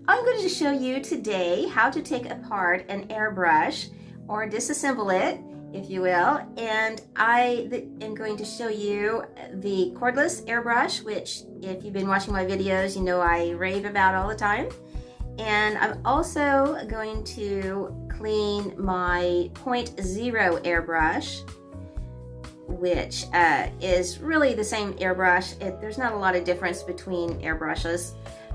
I'm going to show you today how to take apart an airbrush or disassemble it, if you will, and I am going to show you the cordless airbrush, which if you've been watching my videos, you know I rave about all the time. And I'm also going to clean my 0.0 airbrush, which is really the same airbrush. There's not a lot of difference between airbrushes,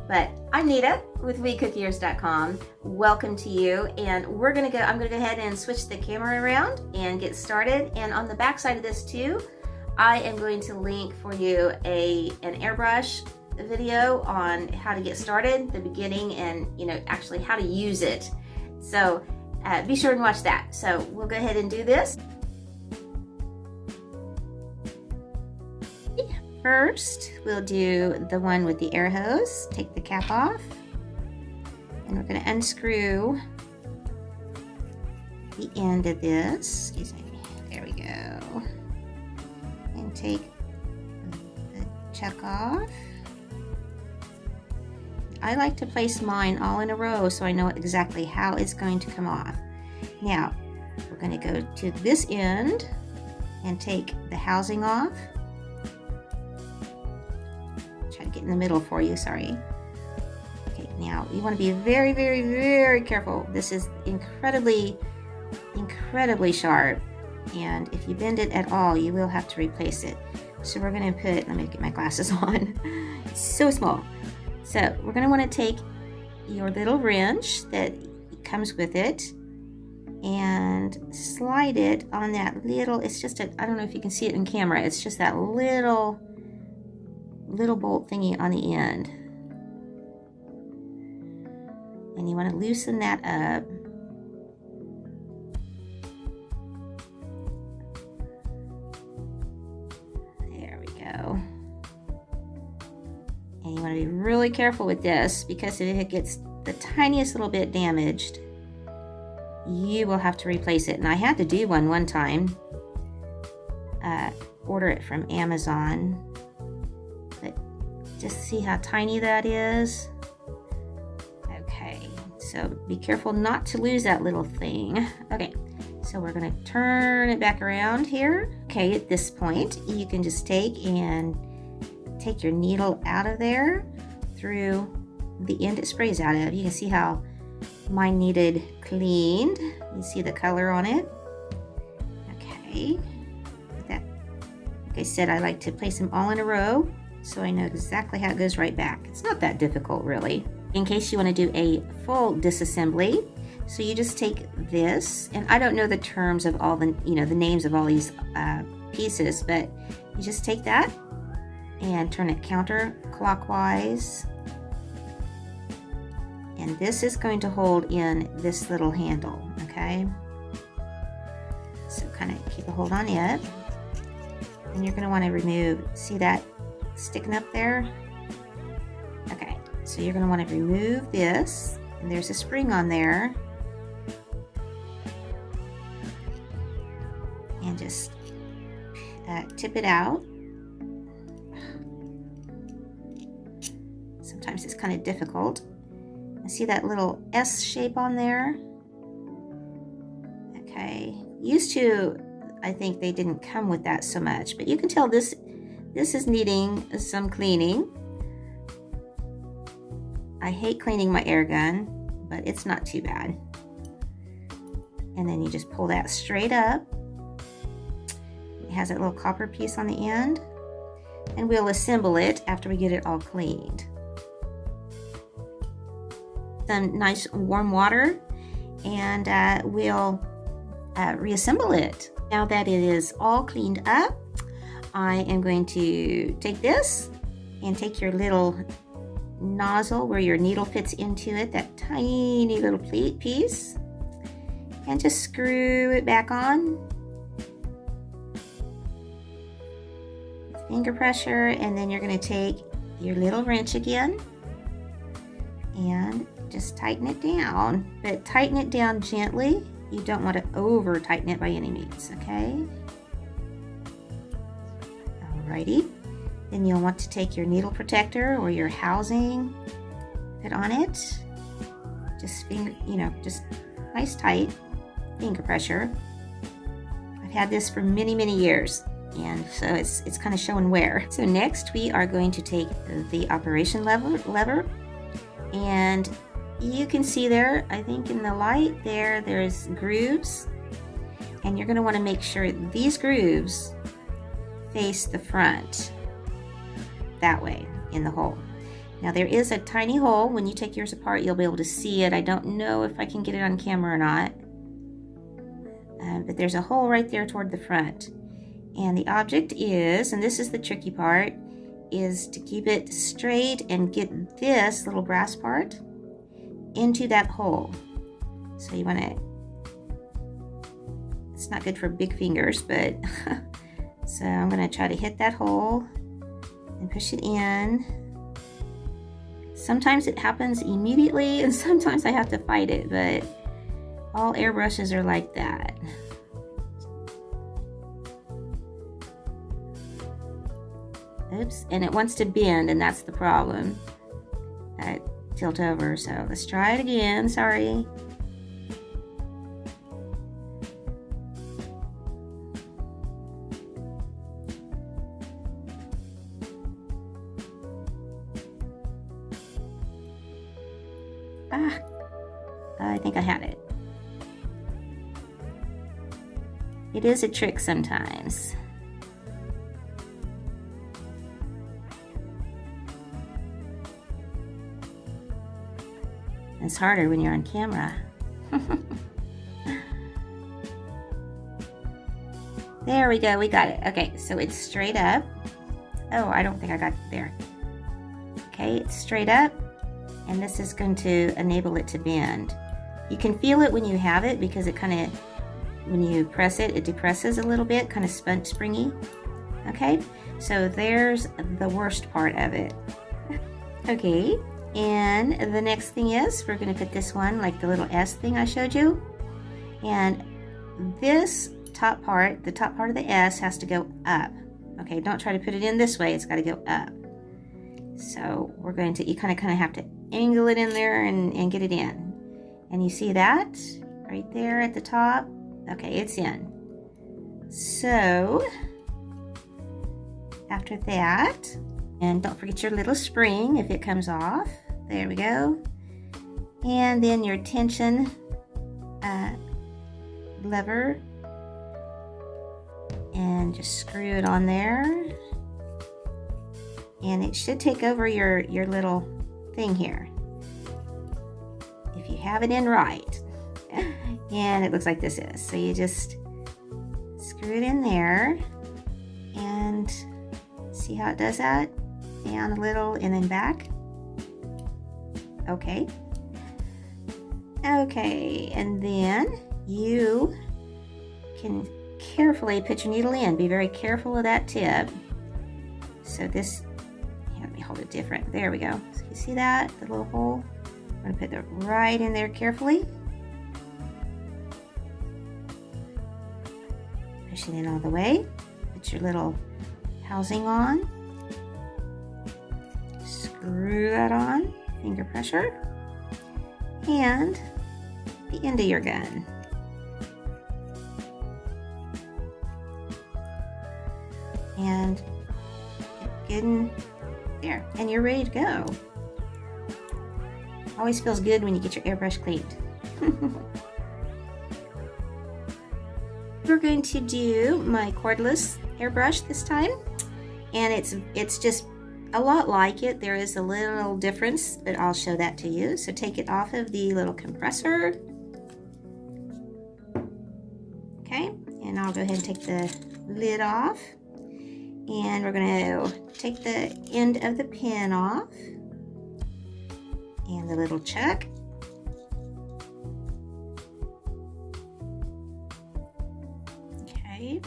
but I'm Nita with WeCookiers.com. Welcome to you, and I'm gonna go ahead and switch the camera around and get started. And on the back side of this too, I am going to link for you an airbrush video on how to get started, the beginning, and actually how to use it. So be sure and watch that. So we'll go ahead and do this. First, we'll do the one with the air hose. Take the cap off, and we're going to unscrew the end of this. Excuse me. There we go. And take the chuck off. I like to place mine all in a row so I know exactly how it's going to come off. Now, we're going to go to this end and take the housing off. Try to get in the middle for you, sorry. Okay, now you want to be very, very, very careful. This is incredibly sharp, and if you bend it at all, you will have to replace it. So we're going to let me get my glasses on. It's so small. So we're going to want to take your little wrench that comes with it and slide it on that little, it's just I don't know if you can see it in camera, it's just that little bolt thingy on the end. And you want to loosen that up. There we go. And you want to be really careful with this, because if it gets the tiniest little bit damaged, you will have to replace it. And I had to do one time. Order it from Amazon. But just see how tiny that is. Okay, so be careful not to lose that little thing. Okay, so we're going to turn it back around here. Okay, at this point, you can just take your needle out of there through the end it sprays out of. You can see how mine needed cleaned. You see the color on it. Okay, like I said, I like to place them all in a row so I know exactly how it goes right back. It's not that difficult, really. In case you want to do a full disassembly, so you just take this, and I don't know the terms of all the the names of all these pieces, but you just take that and turn it counterclockwise, and this is going to hold in this little handle. Okay, so kind of keep a hold on it, and you're going to want to remove, see that sticking up there? Okay, so you're going to want to remove this, and there's a spring on there, and just tip it out. Sometimes it's kind of difficult. I see that little S shape on there. Okay, used to, I think they didn't come with that so much, but you can tell this is needing some cleaning. I hate cleaning my air gun, but it's not too bad. And then you just pull that straight up. It has that little copper piece on the end, and we'll assemble it after we get it all cleaned. Some nice warm water, and we'll reassemble it. Now that it is all cleaned up, I am going to take this and take your little nozzle where your needle fits into it, that tiny little piece, and just screw it back on with finger pressure. And then you're going to take your little wrench again and just tighten it down, but tighten it down gently. You don't want to over tighten it by any means. Okay, alrighty, then you'll want to take your needle protector or your housing, put on it, just finger, just nice tight finger pressure. I've had this for many, many years, and so it's kind of showing wear. So next we are going to take the operation lever, and you can see there, I think in the light there's grooves, and you're going to want to make sure these grooves face the front that way in the hole. Now there is a tiny hole. When you take yours apart, you'll be able to see it. I don't know if I can get it on camera or not, but there's a hole right there toward the front. And the object is, and this is the tricky part, is to keep it straight and get this little brass part into that hole. So you want to, it's not good for big fingers, but so I'm going to try to hit that hole and push it in. Sometimes it happens immediately and sometimes I have to fight it, but all airbrushes are like that. Oops, and it wants to bend, and that's the problem. Tilt over, so let's try it again. Sorry. I think I had it. It is a trick sometimes. It's harder when you're on camera. There we go, we got it. Okay, so it's straight up. Oh, I don't think I got it there. Okay, it's straight up, and this is going to enable it to bend. You can feel it when you have it because it kind of, when you press it, it depresses a little bit, kind of springy. Okay, so there's the worst part of it. Okay. And the next thing is, we're going to put this one, like the little S thing I showed you. And this top part, the top part of the S has to go up. Okay, don't try to put it in this way, it's got to go up. So we're going to, you kind of have to angle it in there and get it in. And you see that right there at the top? Okay, it's in. So after that, and don't forget your little spring if it comes off. There we go. And then your tension lever. And just screw it on there. And it should take over your little thing here. If you have it in right. And it looks like this is. So you just screw it in there. And see how it does that? Down a little and then back. Okay. Okay, and then you can carefully put your needle in. Be very careful of that tip. So this, here, let me hold it different. There we go. So you see that? The little hole? I'm going to put it right in there carefully. Push it in all the way. Put your little housing on. Screw that on, finger pressure, and the end of your gun. And get in there, and you're ready to go. Always feels good when you get your airbrush cleaned. We're going to do my cordless airbrush this time, and it's just a lot like it. There is a little difference, but I'll show that to you. So take it off of the little compressor. Okay, and I'll go ahead and take the lid off. And we're going to take the end of the pin off. And the little chuck. Okay,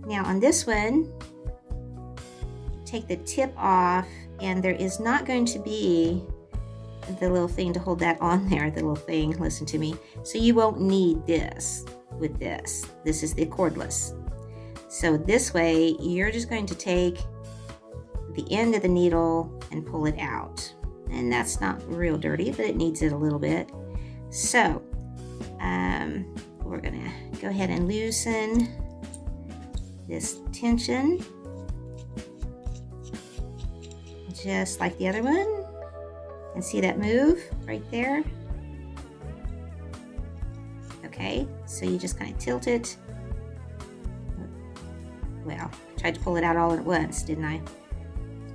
now on this one, take the tip off, and there is not going to be the little thing to hold that on there, the little thing, listen to me. So you won't need this with this. This is the cordless. So this way, you're just going to take the end of the needle and pull it out. And that's not real dirty, but it needs it a little bit. So we're gonna go ahead and loosen this tension just like the other one, and see that move right there. Okay, so you just kind of tilt it. Well, I tried to pull it out all at once, didn't I?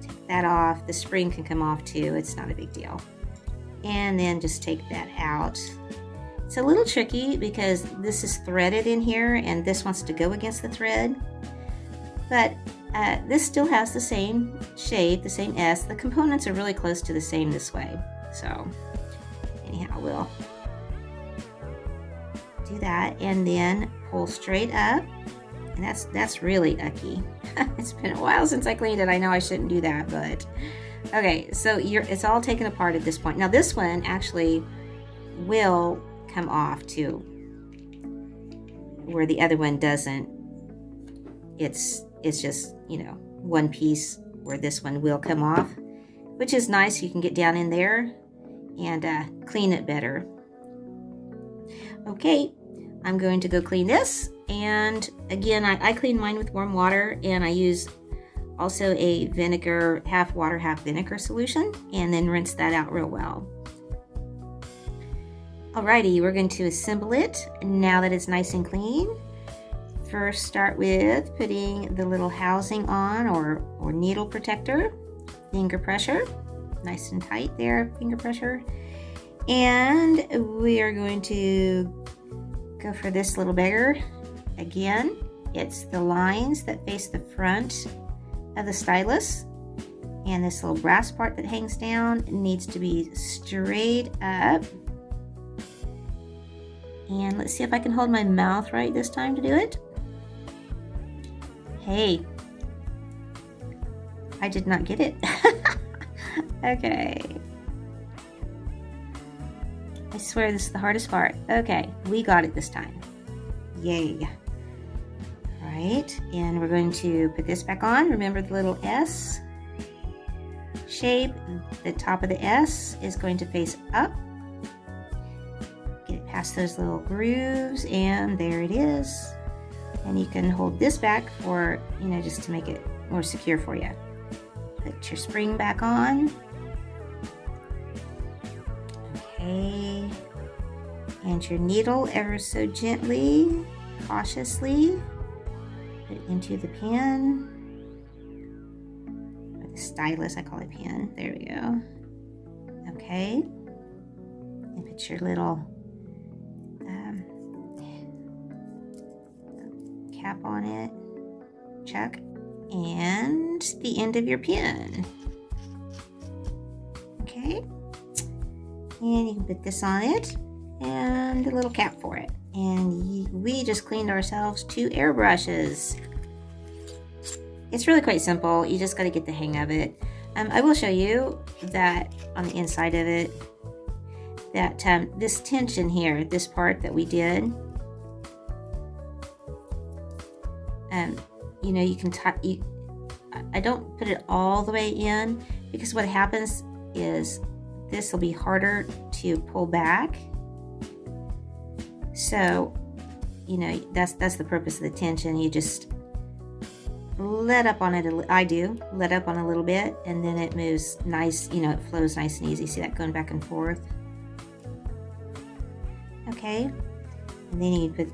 Take that off. The spring can come off too, it's not a big deal. And then just take that out. It's a little tricky because this is threaded in here and this wants to go against the thread. But this still has the same shape, the same S. The components are really close to the same this way. So anyhow, we'll do that and then pull straight up. And that's really icky. It's been a while since I cleaned it. I know I shouldn't do that, but okay. So it's all taken apart at this point. Now this one actually will come off too, where the other one doesn't. It's just, you know, one piece where this one will come off, which is nice. You can get down in there and clean it better. Okay, I'm going to go clean this. And again, I clean mine with warm water, and I use also a vinegar, half water, half vinegar solution, and then rinse that out real well. Alrighty, we're going to assemble it now that it's nice and clean. First, start with putting the little housing on, or needle protector, finger pressure, nice and tight there, finger pressure. And we are going to go for this little beggar. Again, it's the lines that face the front of the stylus, and this little brass part that hangs down needs to be straight up. And let's see if I can hold my mouth right this time to do it. Hey, I did not get it. Okay. I swear this is the hardest part. Okay, we got it this time. Yay. Right, and we're going to put this back on. Remember the little S shape? The top of the S is going to face up. Get it past those little grooves, and there it is. And you can hold this back for, you know, just to make it more secure for you. Put your spring back on. Okay. And your needle ever so gently, cautiously, put it into the pen. Or the stylus, I call it pen. There we go. Okay. And put your little cap on it, check, and the end of your pen. Okay, and you can put this on it and a little cap for it, and we just cleaned ourselves 2 airbrushes. It's really quite simple. You just got to get the hang of it. I will show you that on the inside of it, that this tension here, this part that we did, you know, you can I don't put it all the way in, because what happens is this will be harder to pull back. So, you know, that's the purpose of the tension. You just let up on it. I do let up on a little bit, and then it moves nice. You know, it flows nice and easy. See that going back and forth? Okay, and then you put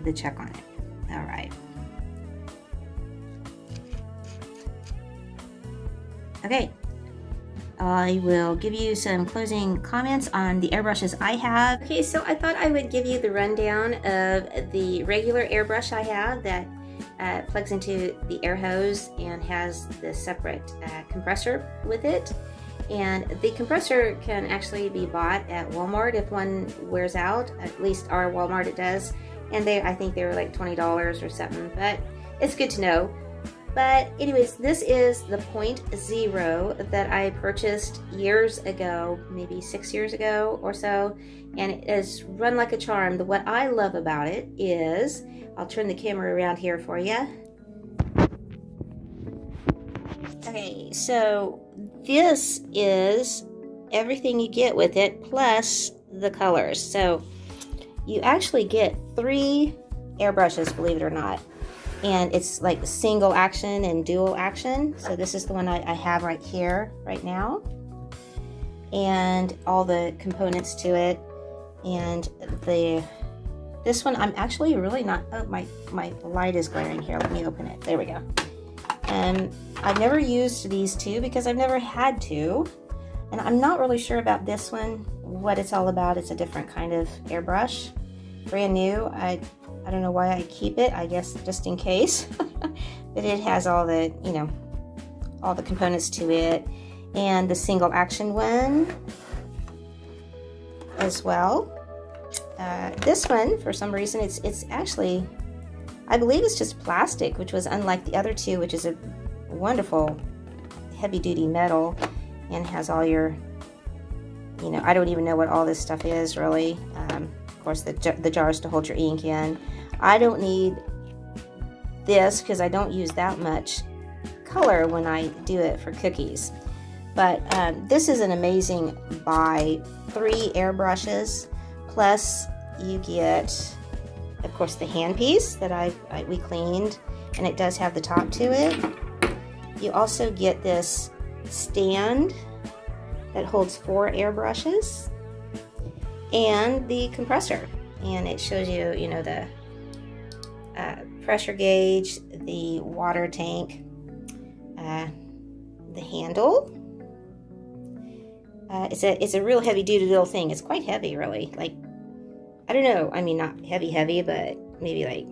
the check on it. All right. Okay, I will give you some closing comments on the airbrushes I have. Okay, so I thought I would give you the rundown of the regular airbrush I have that plugs into the air hose and has the separate compressor with it. And the compressor can actually be bought at Walmart if one wears out. At least our Walmart it does. And I think they were like $20 or something, but it's good to know. But anyways, this is the 0.0 that I purchased years ago, maybe 6 years ago or so, and it is run like a charm. What I love about it is, I'll turn the camera around here for you. Okay, so this is everything you get with it, plus the colors. So you actually get 3 airbrushes, believe it or not. And it's like single action and dual action. So this is the one I have right here, right now. And all the components to it. And this one, I'm actually really not, oh, my light is glaring here. Let me open it. There we go. I've never used these two because I've never had to. And I'm not really sure about this one, what it's all about. It's a different kind of airbrush. Brand new. I don't know why I keep it. I guess just in case. But it has all the, you know, all the components to it. And the single action one as well. This one, for some reason, it's actually, I believe it's just plastic, which was unlike the other two, which is a wonderful heavy-duty metal and has all your, you know, I don't even know what all this stuff is really. Of course, the jars to hold your ink in. I don't need this because I don't use that much color when I do it for cookies. But this is an amazing buy. 3 airbrushes, plus you get, of course, the handpiece that we cleaned, and it does have the top to it. You also get this stand that holds 4 airbrushes, and the compressor, and it shows you, you know, the pressure gauge, the water tank, the handle. It's a real heavy duty little thing. It's quite heavy, really. Like, I don't know. I mean, not heavy, but maybe like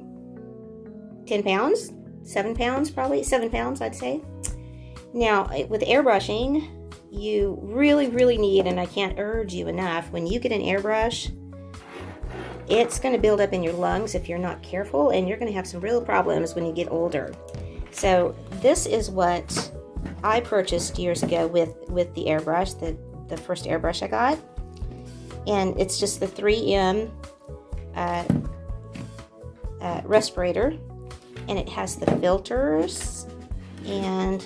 10 pounds, 7 pounds, probably 7 pounds, I'd say. Now, with airbrushing, you really need, and I can't urge you enough, when you get an airbrush, it's going to build up in your lungs if you're not careful, and you're going to have some real problems when you get older. So this is what I purchased years ago with the airbrush, the first airbrush I got. And it's just the 3M respirator, and it has the filters, and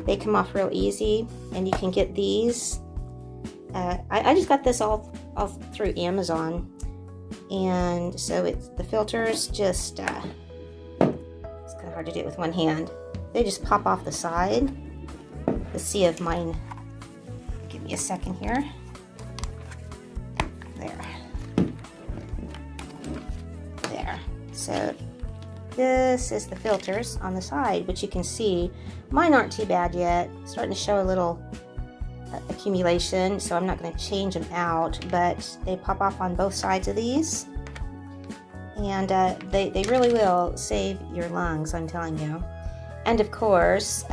they come off real easy, and you can get these. I just got this all through Amazon, and so it's the filters just it's kind of hard to do it with one hand. They just pop off the side. Let's see if mine. Give me a second here. There. So this is the filters on the side, which you can see mine aren't too bad yet. Starting to show a little accumulation, so I'm not going to change them out, but they pop off on both sides of these, and they really will save your lungs, I'm telling you. And of course,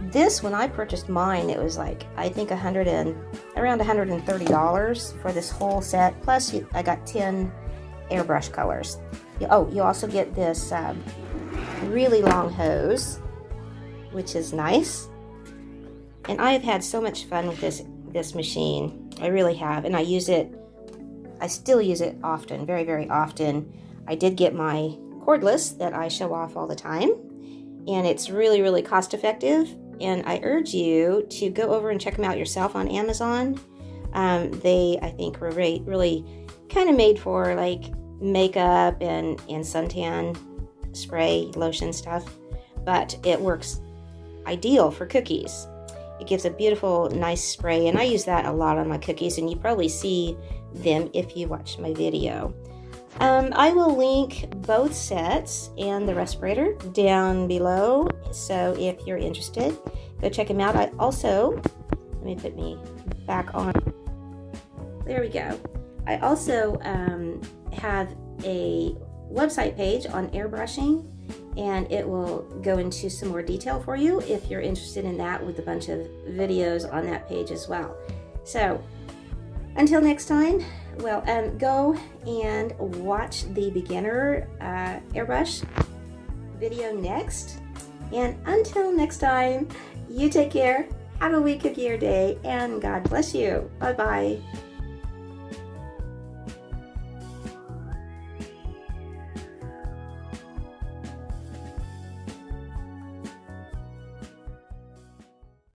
this, when I purchased mine, it was like, I think around $130 for this whole set, plus I got 10 airbrush colors. Oh, you also get this really long hose, which is nice. And I have had so much fun with this machine. I really have, and I still use it often, very often. I did get my cordless that I show off all the time, and it's really cost effective, and I urge you to go over and check them out yourself on Amazon. They, I think, were really kind of made for like makeup and suntan spray, lotion stuff, but it works ideal for cookies. It gives a beautiful, nice spray, and I use that a lot on my cookies, and you probably see them if you watch my video. I will link both sets and the respirator down below, so if you're interested, go check them out. I also, let me put me back on. There we go. I also have a website page on airbrushing, and it will go into some more detail for you if you're interested in that, with a bunch of videos on that page as well. So until next time, well, go and watch the beginner airbrush video next. And until next time, you take care, have a WeCookier day, and God bless you. Bye-bye.